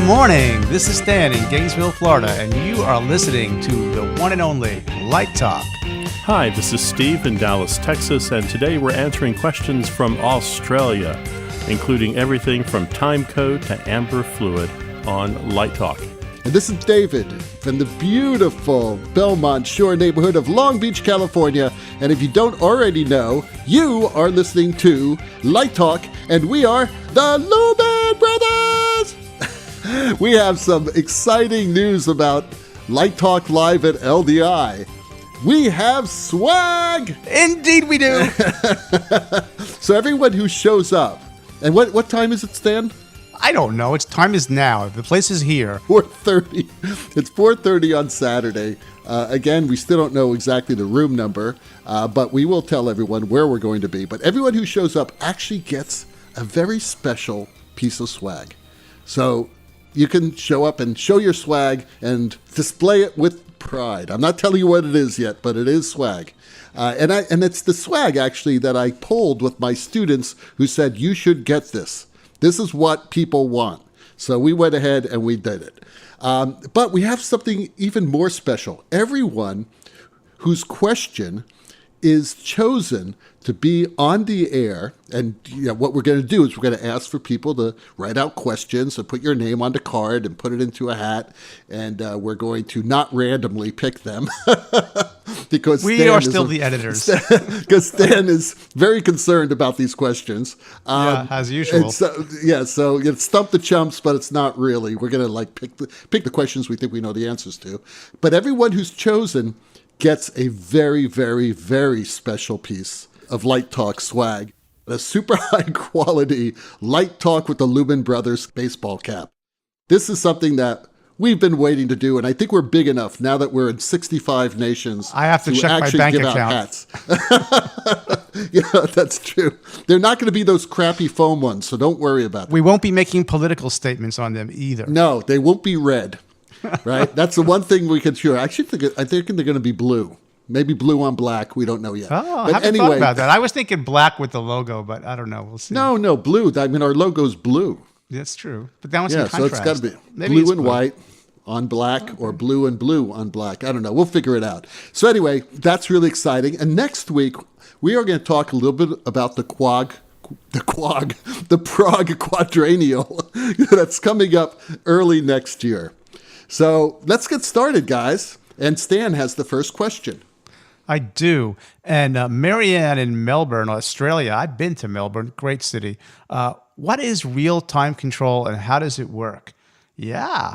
morning. This is Stan in Gainesville, Florida, and you are listening to the one and only Light Talk. Hi, this is Steve in Dallas, Texas, and today we're answering questions from Australia, including everything from time code to amber fluid on Light Talk. And this is David from the beautiful Belmont Shore neighborhood of Long Beach, California. And if you don't already know, you are listening to Light Talk, and we are the Lumen Brothers! We have some exciting news about Light Talk Live at LDI. We have swag! Indeed we do! So everyone who shows up, and what time is it, Stan? I don't know. Time is now. The place is here. 4:30. It's 4:30 on Saturday. Again, we still don't know exactly the room number, but we will tell everyone where we're going to be. But everyone who shows up actually gets a very special piece of swag. So you can show up and show your swag and display it with pride. I'm not telling you what it is yet, but it is swag. And it's the swag, actually, that I polled with my students who said, you should get this. This is what people want. So we went ahead and we did it. But we have something even more special. Everyone whose question is chosen to be on the air, and what we're going to do is we're going to ask for people to write out questions and put your name on the card and put it into a hat, and we're going to not randomly pick them because we are still the editors. Because Stan is very concerned about these questions. As usual. So it's stump the chumps, but it's not really. We're going to pick the questions we think we know the answers to. But everyone who's chosen gets a very, very, very special piece of Light Talk swag. A super high quality Light Talk with the Lumen Brothers baseball cap. This is something that we've been waiting to do, and I think we're big enough now that we're in 65 nations. I have to check my bank account. Hats. Yeah, that's true. They're not going to be those crappy foam ones, so don't worry about it. We won't be making political statements on them either. No, they won't be red. Right? That's the one thing we can sure. I think they're going to be blue. Maybe blue on black. We don't know yet. Oh, I haven't thought about that. I was thinking black with the logo, but I don't know. We'll see. No, blue. I mean, our logo's blue. That's true. But that one's in contrast. So it's got to be blue and white on black or blue and blue on black. I don't know. We'll figure it out. So anyway, that's really exciting. And next week, we are going to talk a little bit about the Prague Quadrennial that's coming up early next year. So let's get started, guys. And Stan has the first question. I do. And Marianne in Melbourne, Australia. I've been to Melbourne, great city. What is real-time control and how does it work? Yeah.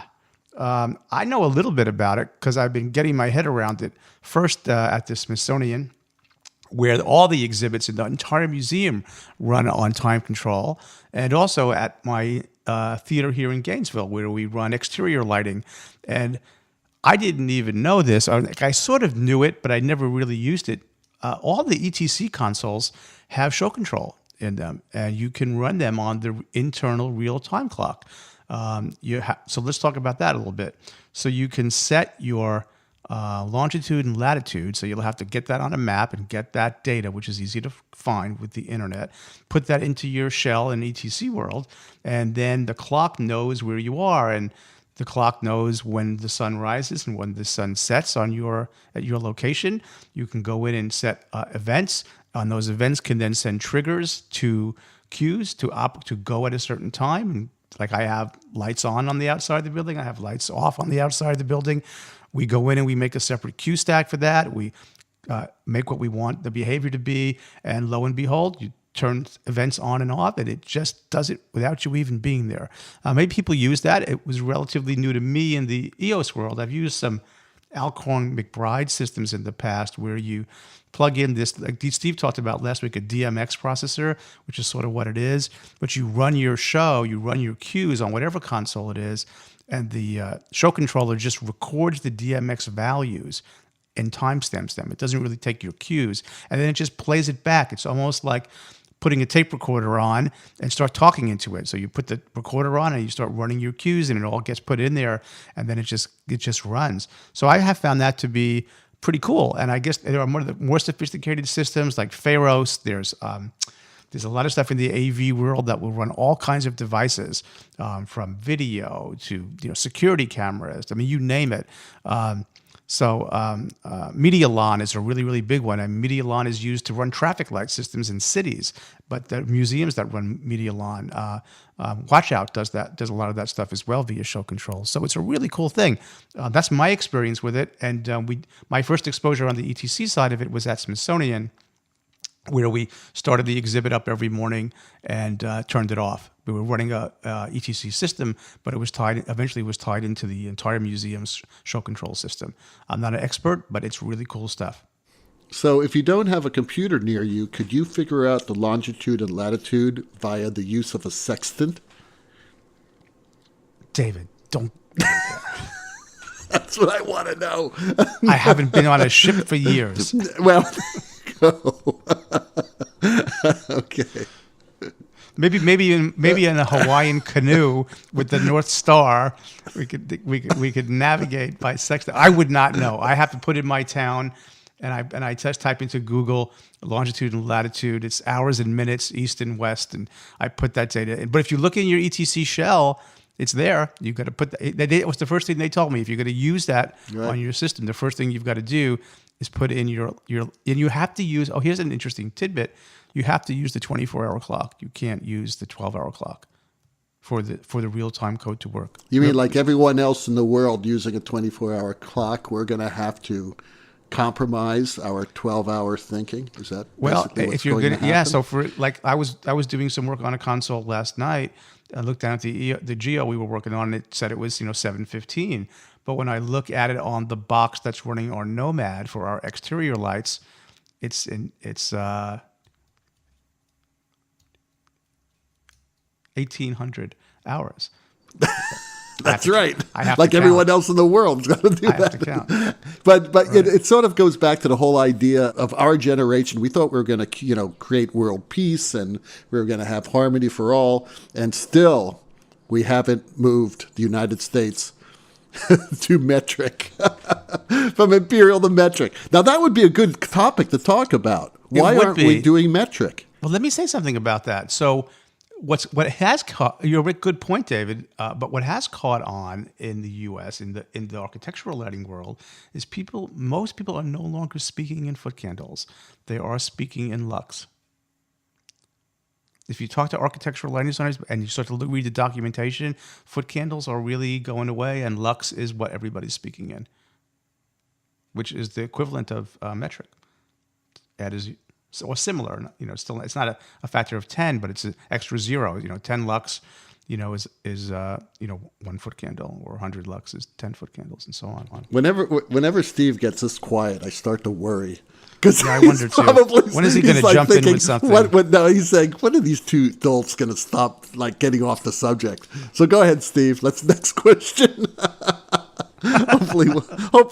I know a little bit about it because I've been getting my head around it. First at the Smithsonian, where all the exhibits in the entire museum run on time control, and also at my theater here in Gainesville, where we run exterior lighting. And I didn't even know this. I sort of knew it, but I never really used it. All the ETC consoles have show control in them, and you can run them on the internal real-time clock. So let's talk about that a little bit. So you can set your longitude and latitude, so you'll have to get that on a map and get that data, which is easy to find with the internet. Put that into your shell in ETC world, and then the clock knows where you are, and the clock knows when the sun rises and when the sun sets at your location. You can go in and set events. On those events can then send triggers to cues to go at a certain time. And like I have lights on the outside of the building. I have lights off on the outside of the building. We go in and we make a separate cue stack for that. We make what we want the behavior to be, and lo and behold, you turn events on and off, and it just does it without you even being there. Maybe people use that. It was relatively new to me in the EOS world. I've used some Alcorn McBride systems in the past where you plug in this, like Steve talked about last week, a DMX processor, which is sort of what it is. But you run your cues on whatever console it is, and the show controller just records the DMX values and timestamps them. It doesn't really take your cues, and then it just plays it back. It's almost like putting a tape recorder on and start talking into it. So you put the recorder on and you start running your cues, and it all gets put in there, and then it just runs. So I have found that to be pretty cool. And I guess there are more sophisticated systems like Pharos. There's There's a lot of stuff in the AV world that will run all kinds of devices, from video to security cameras. I mean, you name it. MediaLAN is a really, really big one. And MediaLAN is used to run traffic light systems in cities. But the museums that run MediaLAN, Watchout does a lot of that stuff as well via show control. So it's a really cool thing. That's my experience with it. And my first exposure on the ETC side of it was at Smithsonian, where we started the exhibit up every morning and turned it off. We were running a ETC system, but it was eventually tied into the entire museum's show control system. I'm not an expert, but it's really cool stuff. So if you don't have a computer near you, could you figure out the longitude and latitude via the use of a sextant? David, don't go there. That's what I want to know. I haven't been on a ship for years. Well, go. Okay. Maybe in a Hawaiian canoe with the North Star, we could navigate by sextant. I would not know. I have to put in my town, and I just type into Google longitude and latitude. It's hours and minutes, east and west, and I put that data in. But if you look in your ETC shell, it's there. You've got to put that. It was the first thing they told me. If you're going to use that on your system, the first thing you've got to do is put in your and you have to use. Oh, here's an interesting tidbit. You have to use the 24-hour clock. You can't use the 12-hour clock for the real-time code to work. You mean like everyone else in the world using a 24-hour clock, we're going to have to compromise our 12-hour thinking? Is that basically what's going to happen? Yeah. So I was doing some work on a console last night. I looked down at the geo we were working on, and it said it was 7:15. But when I look at it on the box that's running our Nomad for our exterior lights, it's 1,800 hours. That's right. Like everyone else in the world's got to do that. I have to count. But right. it sort of goes back to the whole idea of our generation. We thought we were going to, create world peace and we were going to have harmony for all. And still, we haven't moved the United States to metric, from imperial to metric. Now, that would be a good topic to talk about. Why aren't we doing metric? Well, let me say something about that. So what has caught, you're a good point, David, but what has caught on in the U.S., in the architectural lighting world, is most people are no longer speaking in foot candles. They are speaking in lux. If you talk to architectural lighting designers and you start to read the documentation, foot candles are really going away, and lux is what everybody's speaking in, which is the equivalent of metric. Or similar, still it's not a factor of 10, but it's an extra zero. 10 lux, is 1 foot candle, or 100 lux is 10 foot candles, and so on. Whenever Steve gets this quiet, I start to worry. Because I wonder too. When is he going to jump in with something? No, he's saying, when are these two adults going to stop getting off the subject? So go ahead, Steve. Next question. Hopefully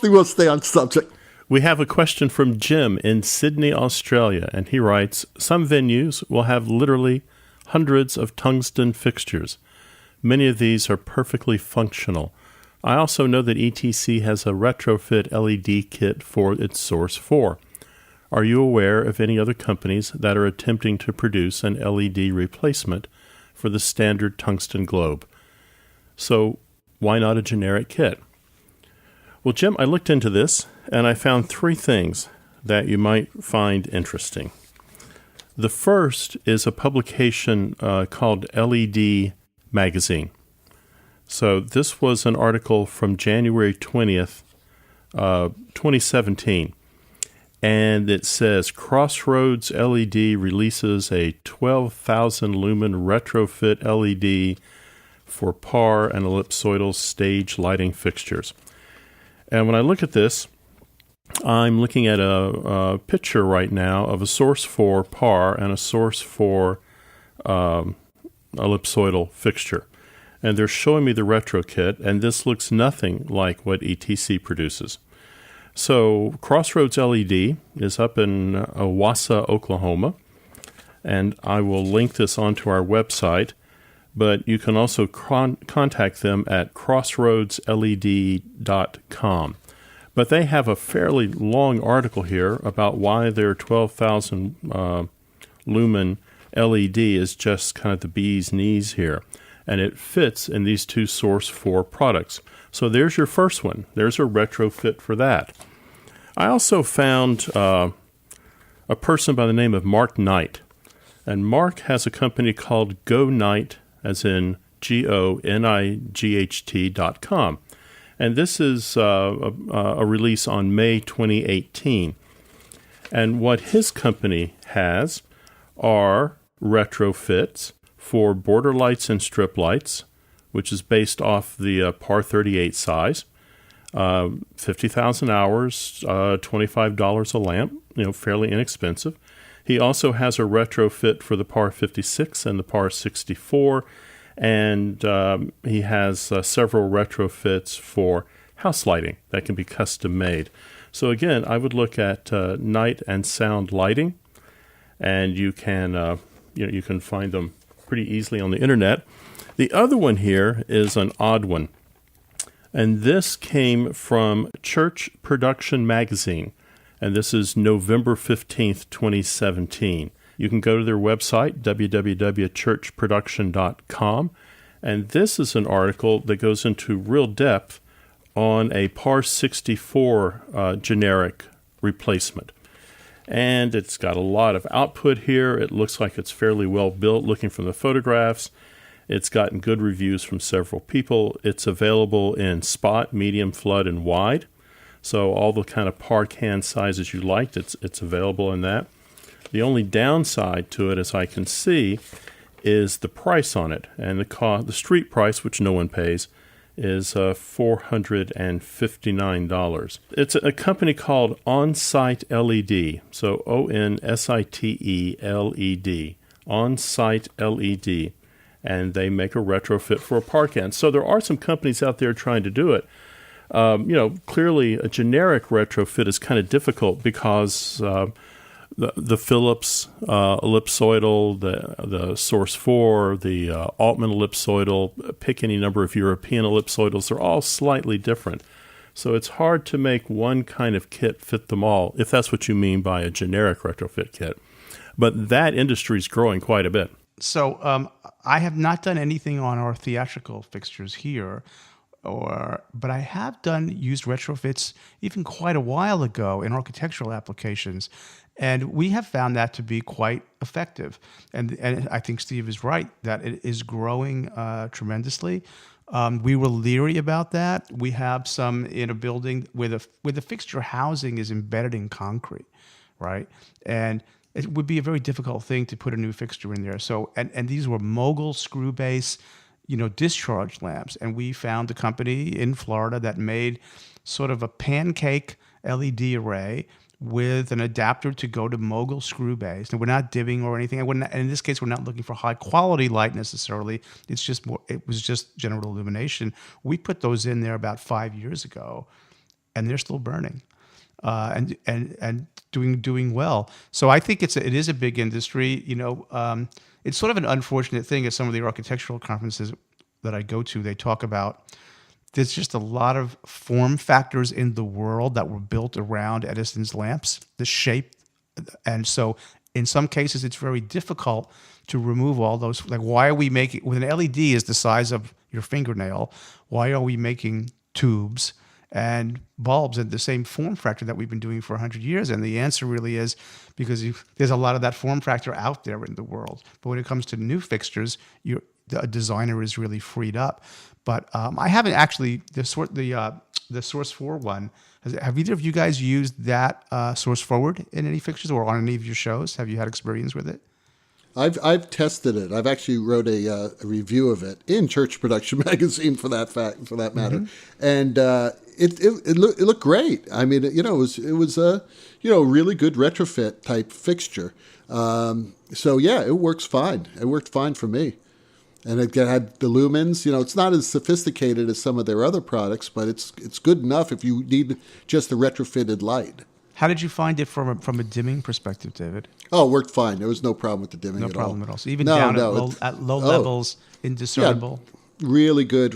we'll stay on subject. We have a question from Jim in Sydney, Australia, and he writes, some venues will have literally hundreds of tungsten fixtures. Many of these are perfectly functional. I also know that ETC has a retrofit LED kit for its Source 4. Are you aware of any other companies that are attempting to produce an LED replacement for the standard tungsten globe? So why not a generic kit? Well, Jim, I looked into this, and I found 3 things that you might find interesting. The first is a publication called LED Magazine. So this was an article from January 20th, 2017. And it says, Crossroads LED releases a 12,000 lumen retrofit LED for par and ellipsoidal stage lighting fixtures. And when I look at this, I'm looking at a picture right now of a Source 4 par and a Source 4 ellipsoidal fixture. And they're showing me the retro kit, and this looks nothing like what ETC produces. So Crossroads LED is up in Owasso, Oklahoma, and I will link this onto our website, but you can also contact them at crossroadsled.com. But they have a fairly long article here about why their 12,000 lumen LED is just kind of the bee's knees here, and it fits in these two Source 4 products. So there's your first one. There's a retrofit for that. I also found a person by the name of Mark Knight, and Mark has a company called Go Night, as in GONIGHT.com. And this is a release on May 2018. And what his company has are retrofits for border lights and strip lights, which is based off the par 38 size, 50,000 hours, $25 a lamp, fairly inexpensive. He also has a retrofit for the par 56 and the par 64, and he has several retrofits for house lighting that can be custom made. So again, I would look at night and sound lighting, and you can you can find them pretty easily on the internet. The other one here is an odd one, and this came from Church Production Magazine, and this is November 15th, 2017. You can go to their website, www.churchproduction.com, and this is an article that goes into real depth on a par 64 generic replacement. And it's got a lot of output here. It looks like it's fairly well built looking from the photographs. It's gotten good reviews from several people. It's available in spot, medium, flood, and wide. So all the kind of par can sizes you liked, it's available in that. The only downside to it, as I can see, is the price on it. And the street price, which no one pays, is $459. It's a company called On-Site LED, so ONSITE LED, On-Site LED, and they make a retrofit for a par can. So there are some companies out there trying to do it. Clearly a generic retrofit is kind of difficult because the Philips ellipsoidal, the Source 4, the Altman ellipsoidal, pick any number of European ellipsoidals, they're all slightly different. So it's hard to make one kind of kit fit them all, if that's what you mean by a generic retrofit kit. But that industry is growing quite a bit. So I have not done anything on our theatrical fixtures here, but I have used retrofits even quite a while ago in architectural applications. And we have found that to be quite effective. And I think Steve is right that it is growing tremendously. We were leery about that. We have some in a building where the fixture housing is embedded in concrete, right? And it would be a very difficult thing to put a new fixture in there. So, and these were mogul screw base, discharge lamps. And we found a company in Florida that made sort of a pancake LED array with an adapter to go to mogul screw base. And we're not dimming or anything. And in this case, we're not looking for high quality light necessarily. It was just general illumination. We put those in there about 5 years ago, and they're still burning, and doing well. So I think it is a big industry. It's sort of an unfortunate thing at some of the architectural conferences that I go to. They talk about there's just a lot of form factors in the world that were built around Edison's lamps, the shape. And so in some cases, it's very difficult to remove all those. Like, why are we making, with an LED is the size of your fingernail, why are we making tubes and bulbs in the same form factor that we've been doing for 100 years? And the answer really is because there's a lot of that form factor out there in the world. But when it comes to new fixtures, a designer is really freed up. But I haven't actually, the Source 4 one, have either of you guys used that Source Forward in any fixtures or on any of your shows? Have you had experience with it? I've tested it. I've actually wrote a review of it in Church Production Magazine for that matter, mm-hmm. And it looked great. I mean, it was a really good retrofit type fixture. So yeah, it works fine. It worked fine for me. And it had the lumens. It's not as sophisticated as some of their other products, but it's good enough if you need just a retrofitted light. How did you find it from a dimming perspective, David? Oh, it worked fine. There was no problem with the dimming at all. No problem at all. So even down at low levels, indiscernible. Yeah, really good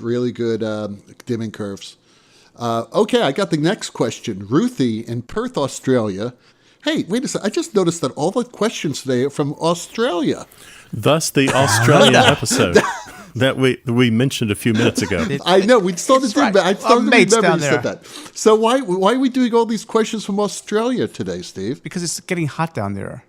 dimming curves. Okay, I got the next question. Ruthie in Perth, Australia. Hey, wait a second. I just noticed that all the questions today are from Australia. Thus, the Australian episode that we mentioned a few minutes ago. I know. We started doing that. I started to mates remember down you said there. that. So why are we doing all these questions from Australia today, Steve? Because it's getting hot down there.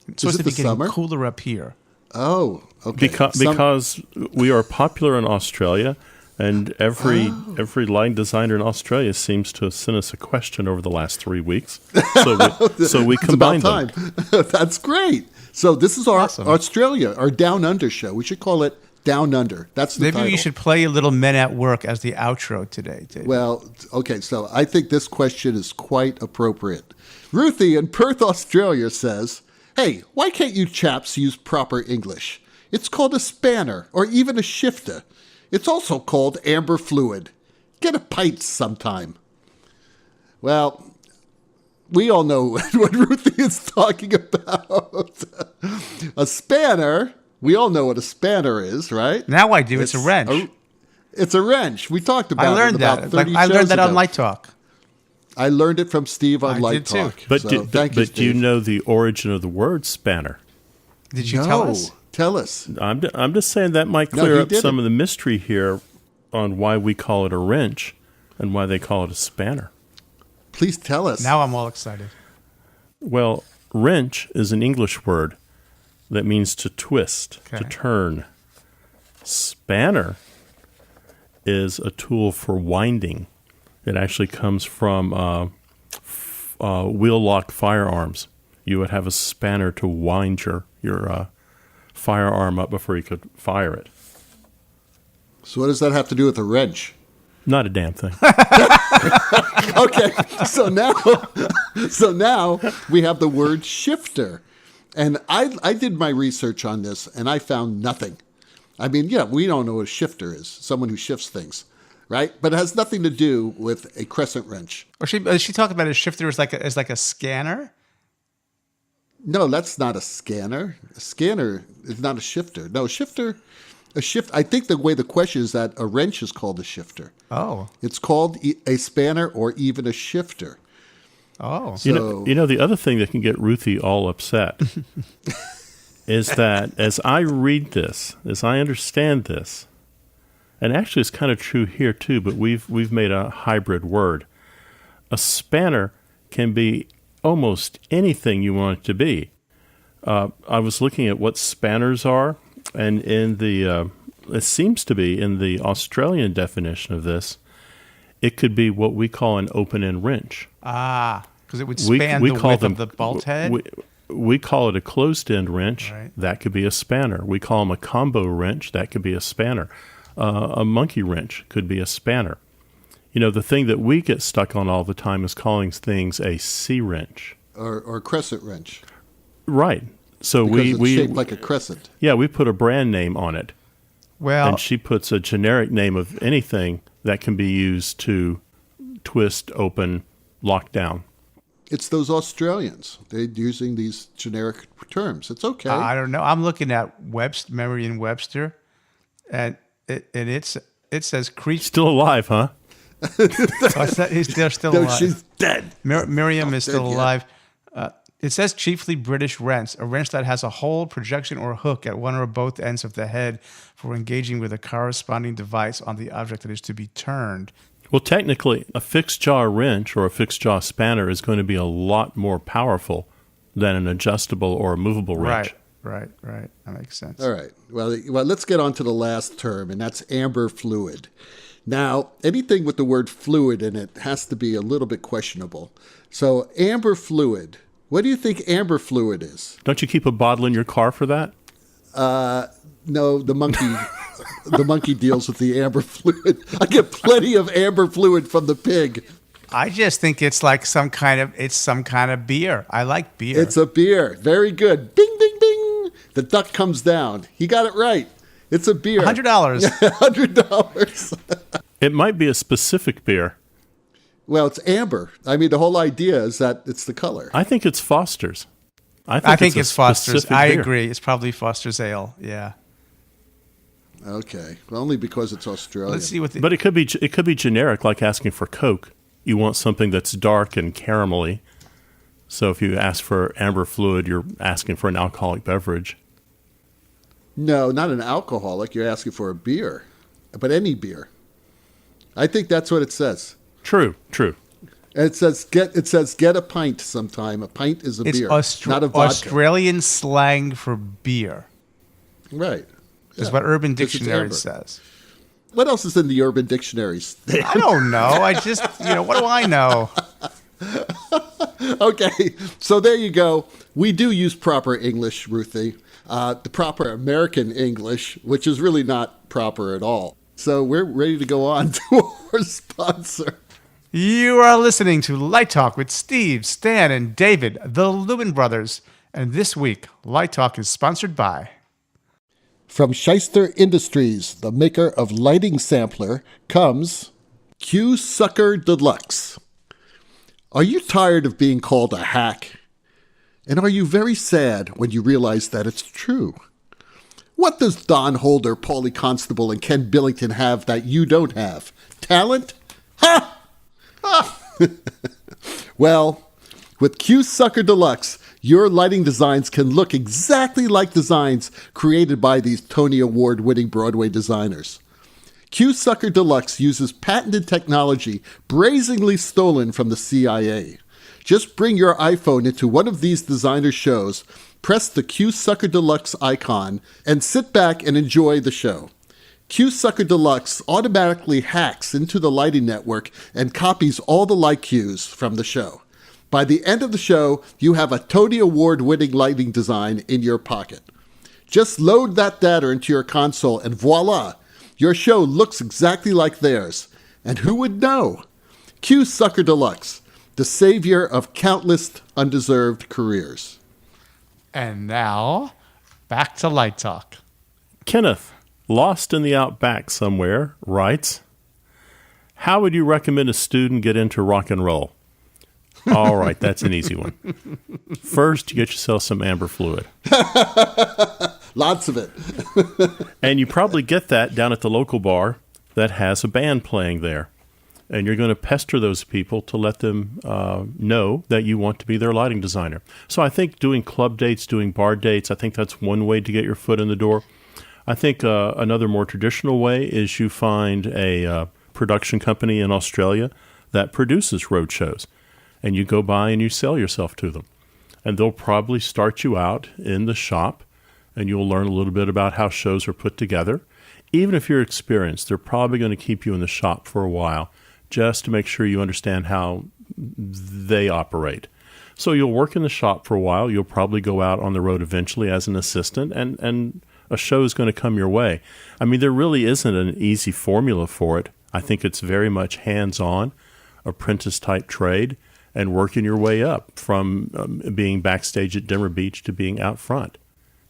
It's Is supposed it to be the getting summer? cooler up here. Oh, okay. Because we are popular in Australia, and every line designer in Australia seems to have sent us a question over the last 3 weeks. So we It's combined about them. time. That's great. So this is our Awesome. Australia, our Down Under show. We should call it Down Under. That's the Maybe title. you should play a little Men at Work as the outro today, Dave. Well, okay, so I think this question is quite appropriate. Ruthie in Perth, Australia says, hey, why can't you chaps use proper English? It's called a spanner or even a shifter. It's also called amber fluid. Get a pint sometime. Well, we all know what Ruthie is talking about. A spanner, we all know what a spanner is, right? Now I do. It's a wrench. It's a wrench. We talked about I learned it about that. 30 I learned shows that on ago. Light Talk. I learned it from Steve on I Light did too. Talk. But, So, do, thank you, but do you Steve. know the origin of the word spanner? Did you No, tell us? tell us. I'm just saying that might No, clear he up didn't. some of the mystery here on why we call it a wrench and why they call it a spanner. Please tell us. Now I'm all excited. Well, wrench is an English word that means to twist, to Okay. turn. Spanner is a tool for winding. It actually comes from wheel-lock firearms. You would have a spanner to wind your firearm up before you could fire it. So what does that have to do with a wrench? Not a damn thing. Okay, so now we have the word shifter. And I did my research on this, and I found nothing. I mean, yeah, we don't know what a shifter is, someone who shifts things, right? But it has nothing to do with a crescent wrench. Or she talked about a shifter as like a scanner. No, that's not a scanner. A scanner is not a shifter. No, a shift. I think the way the question is that a wrench is called a shifter. Oh. It's called a spanner or even a shifter. Oh. So, You know, the other thing that can get Ruthie all upset is that as I read this, as I understand this, and actually it's kind of true here too, but we've made a hybrid word. A spanner can be almost anything you want it to be. I was looking at what spanners are, and in the it seems to be in the Australian definition of this, it could be what we call an open-end wrench. Because it would span the width of the bolt head. We call it a closed-end wrench. Right. That could be a spanner. We call them a combo wrench. That could be a spanner. A monkey wrench could be a spanner. You know, the thing that we get stuck on all the time is calling things a C-wrench. or crescent wrench. Right. So Because it's we shaped like a crescent. yeah, we put a brand name on it. Well, And she puts a generic name of anything that can be used to twist, open, lock down. It's those Australians. They're using these generic terms. It's okay. I don't know. I'm looking at Merriam-Webster, and it says creature. Still alive, huh? They're still no, alive. she's dead. Miriam is still dead yet. alive. It says chiefly British wrench, a wrench that has a hole, projection, or hook at one or both ends of the head for engaging with a corresponding device on the object that is to be turned. Well, technically, a fixed jaw wrench or a fixed jaw spanner is going to be a lot more powerful than an adjustable or a movable wrench. Right. That makes sense. All right. Well, let's get on to the last term, and that's amber fluid. Now, anything with the word fluid in it has to be a little bit questionable. So, amber fluid. What do you think amber fluid is? Don't you keep a bottle in your car for that? No, the monkey. The monkey deals with the amber fluid. I get plenty of amber fluid from the pig. I just think it's like some kind of beer. I like beer. It's a beer. Very good. Bing, bing, bing. The duck comes down. He got it right. It's a beer. $100. $100. It might be a specific beer. Well, it's amber. I mean, the whole idea is that it's the color. I think it's Foster's. I think a it's Foster's. specific I beer. agree. It's probably Foster's Ale. Yeah. Okay. Well, only because it's Australian. Let's see what the. But it could be generic, like asking for Coke. You want something that's dark and caramelly. So if you ask for amber fluid, you're asking for an alcoholic beverage. No, not an alcoholic. You're asking for a beer, but any beer. I think that's what it says. True. And it says get a pint sometime. A pint is a beer, not a vodka. Australian slang for beer. Right. Is what Urban 'Cause it's Dictionary amber. says. What else is in the Urban Dictionaries? I don't know. I just, what do I know? Okay, so there you go. We do use proper English, Ruthie. The proper American English, which is really not proper at all. So we're ready to go on to our sponsor. You are listening to Light Talk with Steve, Stan, and David, the Lumen Brothers. And this week, Light Talk is sponsored by... From Shyster Industries, the maker of lighting sampler, comes Sucker Deluxe. Are you tired of being called a hack? And are you very sad when you realize that it's true? What does Don Holder, Paulie Constable, and Ken Billington have that you don't have? Talent? Ha! Well, with Sucker Deluxe, your lighting designs can look exactly like designs created by these Tony Award-winning Broadway designers. Sucker Deluxe uses patented technology brazenly stolen from the CIA. Just bring your iPhone into one of these designer shows, press the Sucker Deluxe icon, and sit back and enjoy the show. Sucker Deluxe automatically hacks into the lighting network and copies all the light cues from the show. By the end of the show, you have a Tony Award-winning lighting design in your pocket. Just load that data into your console and voila, your show looks exactly like theirs. And who would know? Sucker Deluxe, the savior of countless undeserved careers. And now, back to Light Talk. Kenneth, lost in the Outback somewhere, writes, how would you recommend a student get into rock and roll? All right, that's an easy one. First, you get yourself some amber fluid. Lots of it. And you probably get that down at the local bar that has a band playing there. And you're going to pester those people to let them know that you want to be their lighting designer. So I think doing club dates, doing bar dates, I think that's one way to get your foot in the door. I think another more traditional way is you find a production company in Australia that produces road shows. And you go by and you sell yourself to them. And they'll probably start you out in the shop, and you'll learn a little bit about how shows are put together. Even if you're experienced, they're probably going to keep you in the shop for a while just to make sure you understand how they operate. So you'll work in the shop for a while. You'll probably go out on the road eventually as an assistant, and a show is going to come your way. I mean, there really isn't an easy formula for it. I think it's very much hands-on, apprentice-type trade, and working your way up from being backstage at Dimmer Beach to being out front.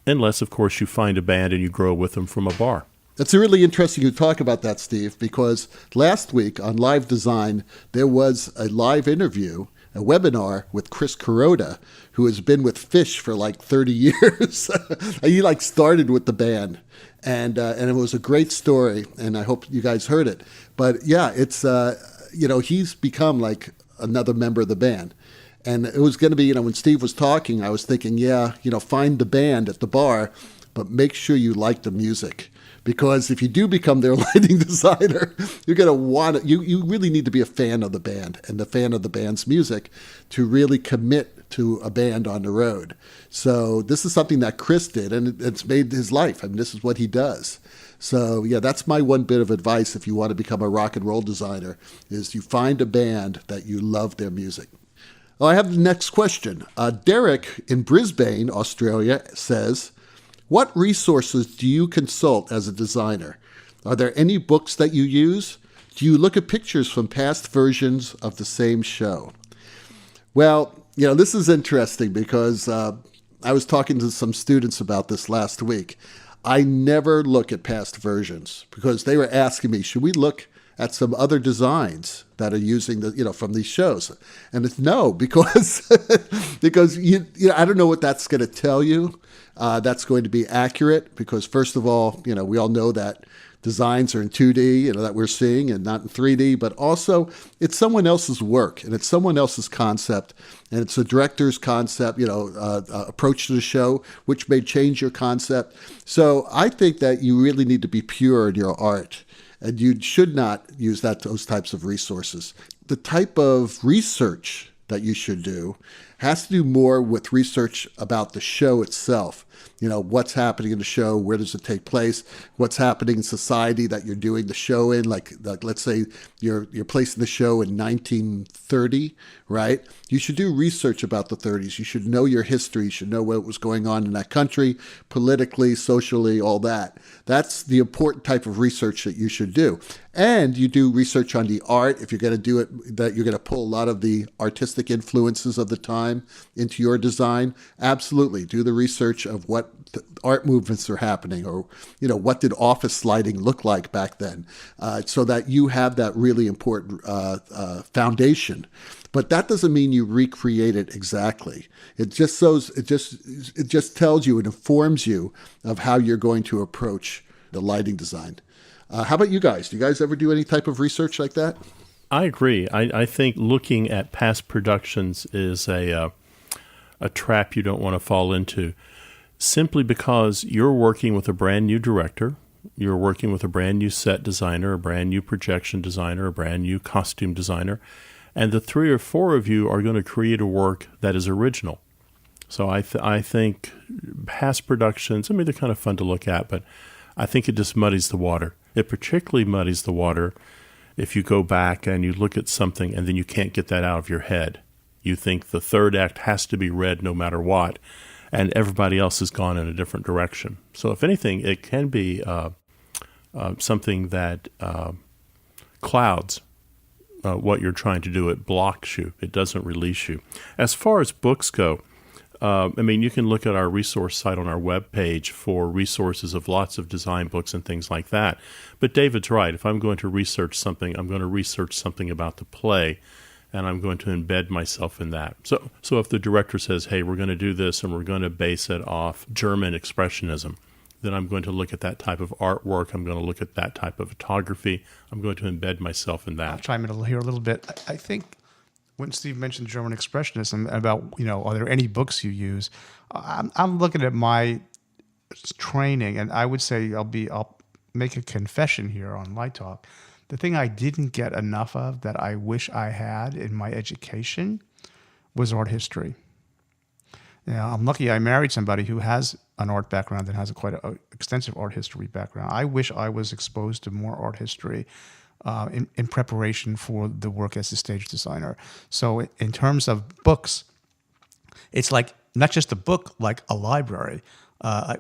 Unless, of course, you find a band and you grow with them from a bar. It's really interesting you talk about that, Steve, because last week on Live Design, there was a live interview, a webinar with Chris Kuroda, who has been with Fish for like 30 years. He started with the band. And it was a great story, and I hope you guys heard it. But yeah, it's, he's become like another member of the band. And it was going to be, when Steve was talking, I was thinking, find the band at the bar, but make sure you like the music. Because if you do become their lighting designer, you're going to want it. You really need to be a fan of the band and a fan of the band's music to really commit to a band on the road. So this is something that Chris did, and it's made his life. I mean, this is what he does. So, yeah, that's my one bit of advice if you want to become a rock and roll designer, is you find a band that you love their music. Oh, I have the next question. Derek in Brisbane, Australia, says, what resources do you consult as a designer? Are there any books that you use? Do you look at pictures from past versions of the same show? Well, this is interesting because I was talking to some students about this last week. I never look at past versions because they were asking me, should we look at some other designs that are using from these shows? And it's no, because I don't know what that's going to tell you. That's going to be accurate because, first of all, we all know that designs are in 2D, that we're seeing and not in 3D, but also it's someone else's work and it's someone else's concept, and it's a director's concept, approach to the show, which may change your concept. So I think that you really need to be pure in your art, and you should not use those types of resources. The type of research that you should do has to do more with research about the show itself. What's happening in the show, where does it take place, what's happening in society that you're doing the show in, like let's say you're placing the show in 1930, right? You should do research about the 30s. You should know your history. You should know what was going on in that country, politically, socially, all that. That's the important type of research that you should do. And you do research on the art. If you're going to do it, that you're going to pull a lot of the artistic influences of the time into your design. Absolutely. Do the research of what art movements are happening, or, what did office lighting look like back then, so that you have that really important foundation. But that doesn't mean you recreate it exactly. It just tells you, it informs you of how you're going to approach the lighting design. How about you guys? Do you guys ever do any type of research like that? I agree. I think looking at past productions is a trap you don't want to fall into, simply because you're working with a brand new director, you're working with a brand new set designer, a brand new projection designer, a brand new costume designer, and the 3 or 4 of you are going to create a work that is original. So I think past productions, they're kind of fun to look at, but I think it just muddies the water. It particularly muddies the water if you go back and you look at something and then you can't get that out of your head. You think the third act has to be read no matter what, and everybody else has gone in a different direction. So if anything, it can be something that clouds what you're trying to do. It blocks you. It doesn't release you. As far as books go, you can look at our resource site on our webpage for resources of lots of design books and things like that. But David's right. If I'm going to research something, I'm going to research something about the play, and I'm going to embed myself in that. So if the director says, hey, we're going to do this and we're going to base it off German Expressionism, then I'm going to look at that type of artwork. I'm going to look at that type of photography. I'm going to embed myself in that. I'll chime in here a little bit. I think when Steve mentioned German Expressionism about, are there any books you use? I'm looking at my training, and I would say I'll make a confession here on Light Talk. The thing I didn't get enough of that I wish I had in my education was art history. I'm lucky I married somebody who has an art background and has quite an extensive art history background. I wish I was exposed to more art history in preparation for the work as a stage designer. So in terms of books, it's like not just a book, like a library.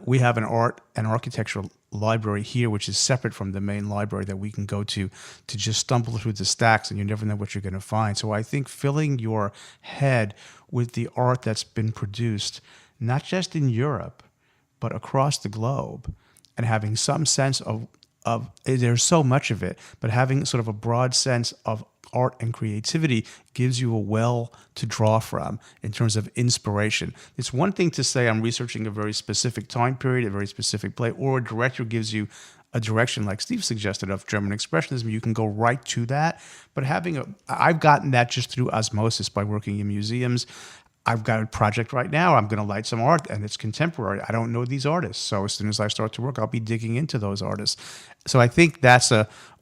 We have an art and architectural library here, which is separate from the main library that we can go to just stumble through the stacks, and you never know what you're going to find. So I think filling your head with the art that's been produced, not just in Europe, but across the globe, and having some sense of there's so much of it, but having sort of a broad sense of art and creativity gives you a well to draw from in terms of inspiration. It's one thing to say I'm researching a very specific time period, a very specific play, or a director gives you a direction like Steve suggested of German Expressionism. You can go right to that. But I've gotten that just through osmosis by working in museums. I've got a project right now. I'm going to light some art, and it's contemporary. I don't know these artists. So as soon as I start to work, I'll be digging into those artists. So I think that's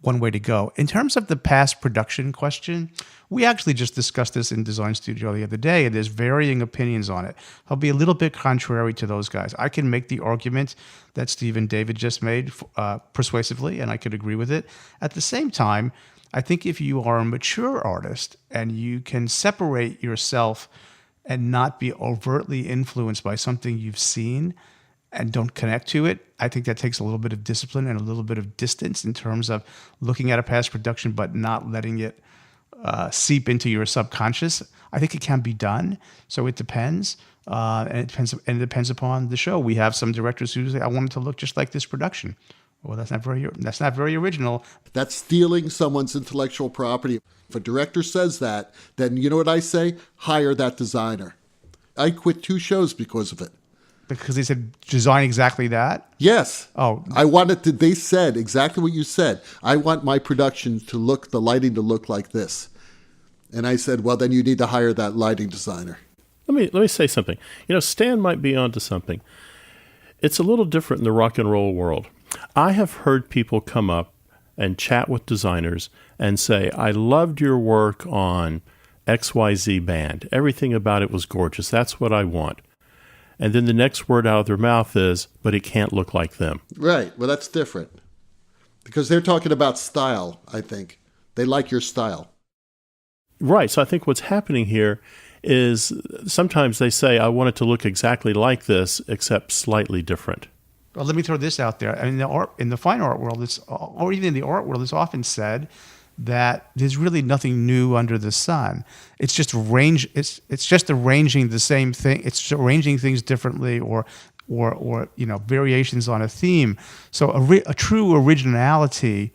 one way to go. In terms of the past production question, we actually just discussed this in Design Studio the other day, and there's varying opinions on it. I'll be a little bit contrary to those guys. I can make the argument that Steve and David just made persuasively, and I could agree with it. At the same time, I think if you are a mature artist and you can separate yourself and not be overtly influenced by something you've seen and don't connect to it, I think that takes a little bit of discipline and a little bit of distance in terms of looking at a past production but not letting it seep into your subconscious. I think it can be done, so it depends, and it depends upon the show. We have some directors who say, "I want it to look just like this production." Well, that's not very original. That's stealing someone's intellectual property. If a director says that, then you know what I say? Hire that designer. I quit 2 shows because of it. Because they said design exactly that? Yes. Oh. They said exactly what you said. I want my production the lighting to look like this. And I said, well, then you need to hire that lighting designer. Let me say something. Stan might be onto something. It's a little different in the rock and roll world. I have heard people come up and chat with designers and say, I loved your work on XYZ band. Everything about it was gorgeous. That's what I want. And then the next word out of their mouth is, but it can't look like them. Right. Well, that's different. Because they're talking about style, I think. They like your style. Right. So I think what's happening here is sometimes they say, I want it to look exactly like this, except slightly different. Well, let me throw this out there. I mean, in the fine art world, or even in the art world, it's often said that there's really nothing new under the sun. It's just It's just arranging the same thing. It's arranging things differently, or variations on a theme. So a true originality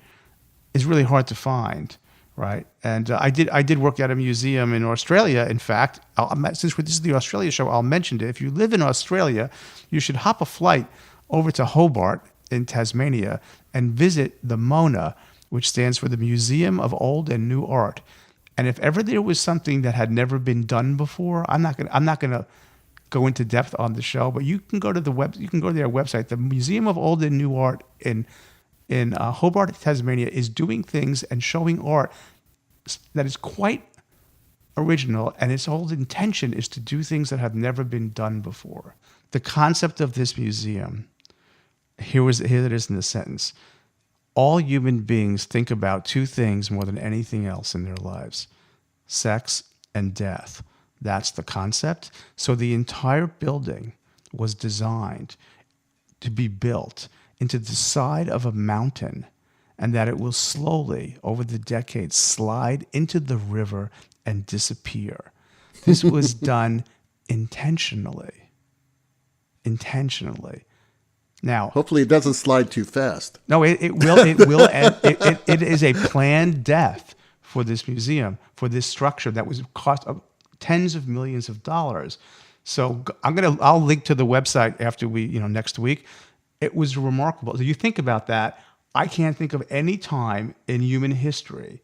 is really hard to find, right? And I did work at a museum in Australia. In fact, since this is the Australia show, I'll mention it. If you live in Australia, you should hop a flight over to Hobart in Tasmania and visit the MONA, which stands for the Museum of Old and New Art. And if ever there was something that had never been done before, I'm not gonna go into depth on the show, but you can go to their website. The Museum of Old and New Art in Hobart, Tasmania, is doing things and showing art that is quite original, and its whole intention is to do things that have never been done before. The concept of this museum, here it is in the sentence: all human beings think about two things more than anything else in their lives: sex and death. That's the concept. So the entire building was designed to be built into the side of a mountain, and that it will slowly, over the decades, slide into the river and disappear. This was done intentionally. Now, hopefully it doesn't slide too fast. No, it will. It is a planned death for this museum, for this structure that was cost of tens of millions of dollars. So I'll link to the website after next week. It was remarkable. So you think about that. I can't think of any time in human history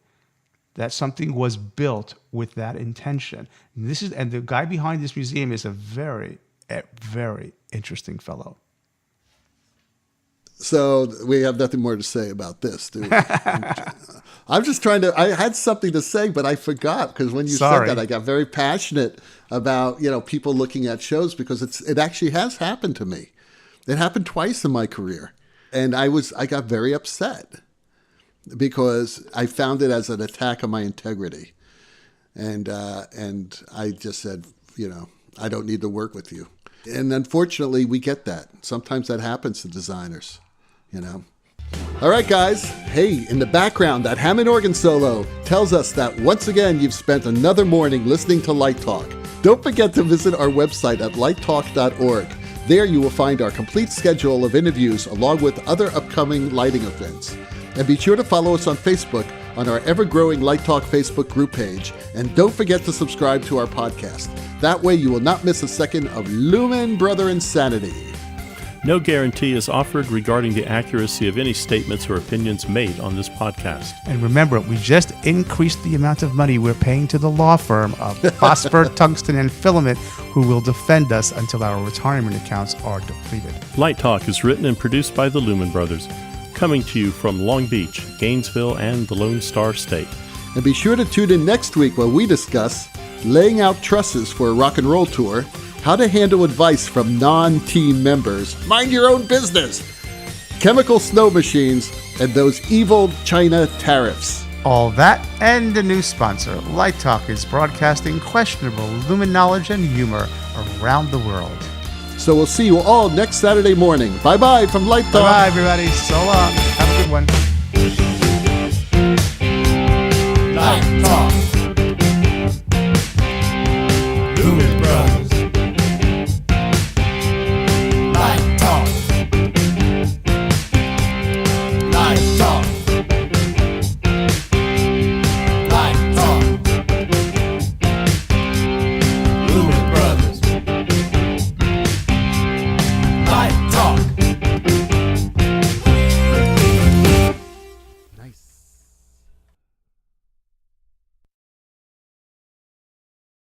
that something was built with that intention. And the guy behind this museum is a very, very interesting fellow. So we have nothing more to say about this, do we? I'm just I had something to say, but I forgot, because when you said that, I got very passionate about, people looking at shows, because it actually has happened to me. It happened twice in my career. And I got very upset because I found it as an attack on my integrity. And I just said, I don't need to work with you. And unfortunately, we get that. Sometimes that happens to designers, All right, guys. Hey, in the background, that Hammond organ solo tells us that once again, you've spent another morning listening to Light Talk. Don't forget to visit our website at lighttalk.org. There you will find our complete schedule of interviews along with other upcoming lighting events. And be sure to follow us on Facebook on our ever-growing Light Talk Facebook group page. And don't forget to subscribe to our podcast. That way you will not miss a second of Lumen Brother Insanity. No guarantee is offered regarding the accuracy of any statements or opinions made on this podcast. And remember, we just increased the amount of money we're paying to the law firm of Phosphor, Tungsten, and Filament, who will defend us until our retirement accounts are depleted. Light Talk is written and produced by the Lumen Brothers, coming to you from Long Beach, Gainesville, and the Lone Star State. And be sure to tune in next week when we discuss laying out trusses for a rock and roll tour, how to handle advice from non-team members, mind your own business, chemical snow machines, and those evil China tariffs. All that and a new sponsor. Light Talk is broadcasting questionable Lumen knowledge and humor around the world. So we'll see you all next Saturday morning. Bye-bye from Light Talk. Bye-bye, everybody. So long. Have a good one. Light Talk.